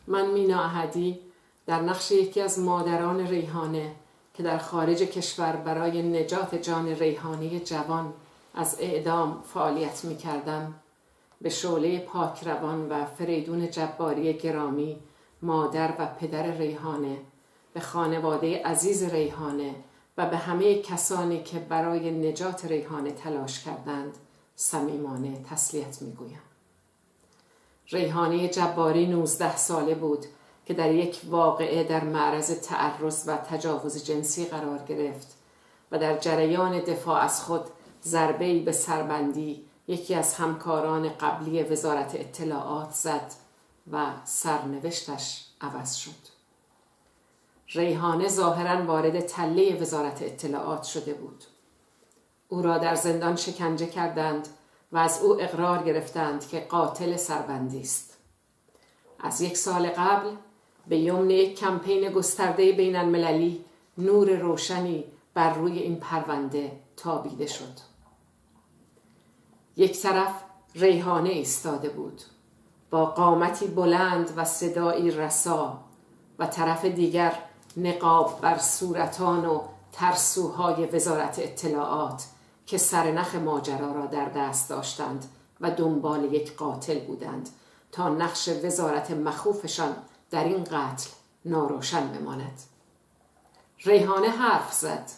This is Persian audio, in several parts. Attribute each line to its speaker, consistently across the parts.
Speaker 1: من مینا احدی در نقش یکی از مادران ریحانه که در خارج کشور برای نجات جان ریحانه جوان از اعدام فعالیت می‌کردم، به شعله پاکروان و فریدون جباری گرامی، مادر و پدر ریحانه، به خانواده عزیز ریحانه و به همه کسانی که برای نجات ریحانه تلاش کردند صمیمانه تسلیت می‌گویم. ریحانه جباری 19 ساله بود که در یک واقعه در معرض تعرض و تجاوز جنسی قرار گرفت و در جریان دفاع از خود ضربه‌ای به سربندی یکی از همکاران قبلی وزارت اطلاعات زد و سرنوشتش عوض شد. ریحانه ظاهراً وارد تله وزارت اطلاعات شده بود. او را در زندان شکنجه کردند و از او اقرار گرفتند که قاتل سربندی است. از 1 سال قبل به یمن یک کمپین گسترده بین المللی نور روشنی بر روی این پرونده تابیده شد. یک طرف ریحانه ایستاده بود با قامتی بلند و صدایی رسا و طرف دیگر نقاب بر صورتان و ترسوهای وزارت اطلاعات که سرنخ ماجرا را در دست داشتند و دنبال یک قاتل بودند تا نقش وزارت مخوفشان در این قتل ناروشن بماند. ریحانه حرف زد.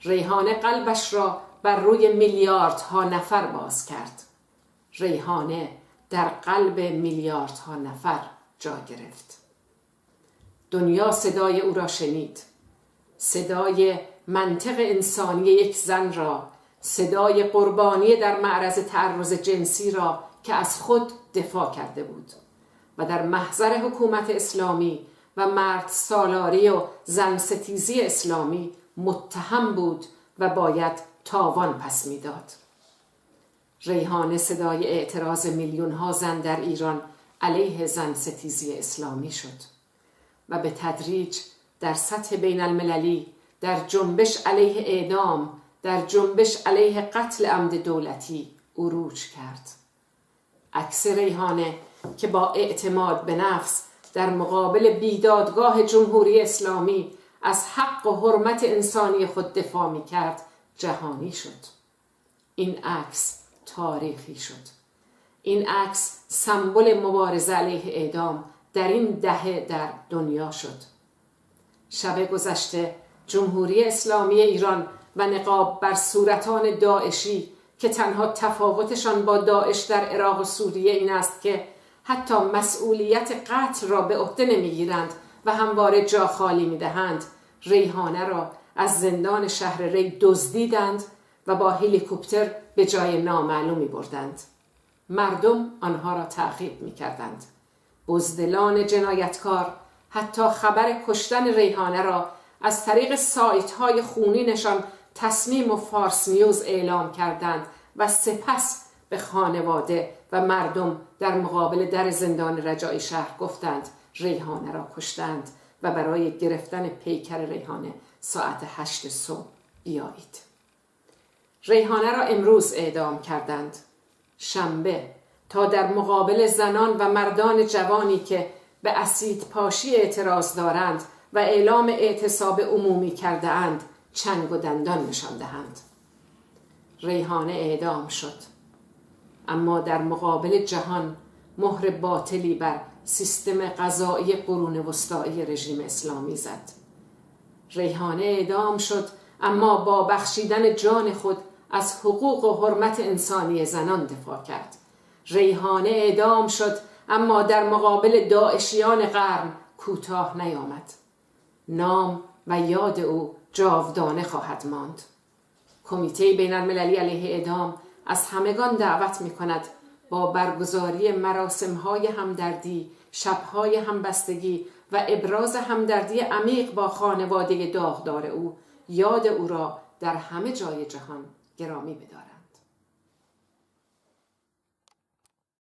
Speaker 1: ریحانه قلبش را بر روی میلیاردها نفر باز کرد. ریحانه در قلب میلیاردها نفر جا گرفت. دنیا صدای او را شنید. صدای منطق انسانی یک زن را، صدای قربانی در معرض تعرض جنسی را که از خود دفاع کرده بود و در محضر حکومت اسلامی و مرد سالاری و زن ستیزی اسلامی متهم بود و باید تاوان پس میداد. ریحانه صدای اعتراض میلیون‌ها زن در ایران علیه زن ستیزی اسلامی شد و به تدریج در سطح بین المللی در جنبش علیه اعدام، در جنبش علیه قتل عمد دولتی عروج کرد. عکس ریحانه که با اعتماد به نفس در مقابل بیدادگاه جمهوری اسلامی از حق و حرمت انسانی خود دفاع می کرد جهانی شد. این عکس تاریخی شد. این عکس سمبل مبارزه علیه اعدام در این دهه در دنیا شد. شب گذشته جمهوری اسلامی ایران و نقاب بر صورتان داعشی که تنها تفاوتشان با داعش در عراق و سوریه این است که حتی مسئولیت قتل را به عهده نمیگیرند و همواره جا خالی میدهند، ریحانه را از زندان شهر ری دزدیدند و با هلیکوپتر به جای نامعلومی بردند. مردم آنها را تعقیب میکردند. بزدلان جنایتکار حتی خبر کشتن ریحانه را از طریق سایت های خونینشان تصمیم و فارس نیوز اعلام کردند و سپس به خانواده و مردم در مقابل در زندان رجایی شهر گفتند ریحانه را کشتند و برای گرفتن پیکر ریحانه ساعت 8 صبح بیایید. ریحانه را امروز اعدام کردند، شنبه، تا در مقابل زنان و مردان جوانی که به اسید پاشی اعتراض دارند و اعلام اعتصاب عمومی کرده اند چنگ و دندان نشان دهند. ریحانه اعدام شد، اما در مقابل جهان مهر باطلی بر سیستم قضایی قرون وسطایی رژیم اسلامی زد. ریحانه اعدام شد، اما با بخشیدن جان خود از حقوق و حرمت انسانی زنان دفاع کرد. ریحانه اعدام شد، اما در مقابل داعشیان قرن کوتاه نیامد. نام و یاد او جاودانه خواهد ماند. کمیته بین المللی علیه اعدام از همگان دعوت می کند با برگزاری مراسم‌های همدردی، شب‌های همبستگی و ابراز همدردی عمیق با خانواده داغدار او، یاد او را در همه جای جهان گرامی بدارند.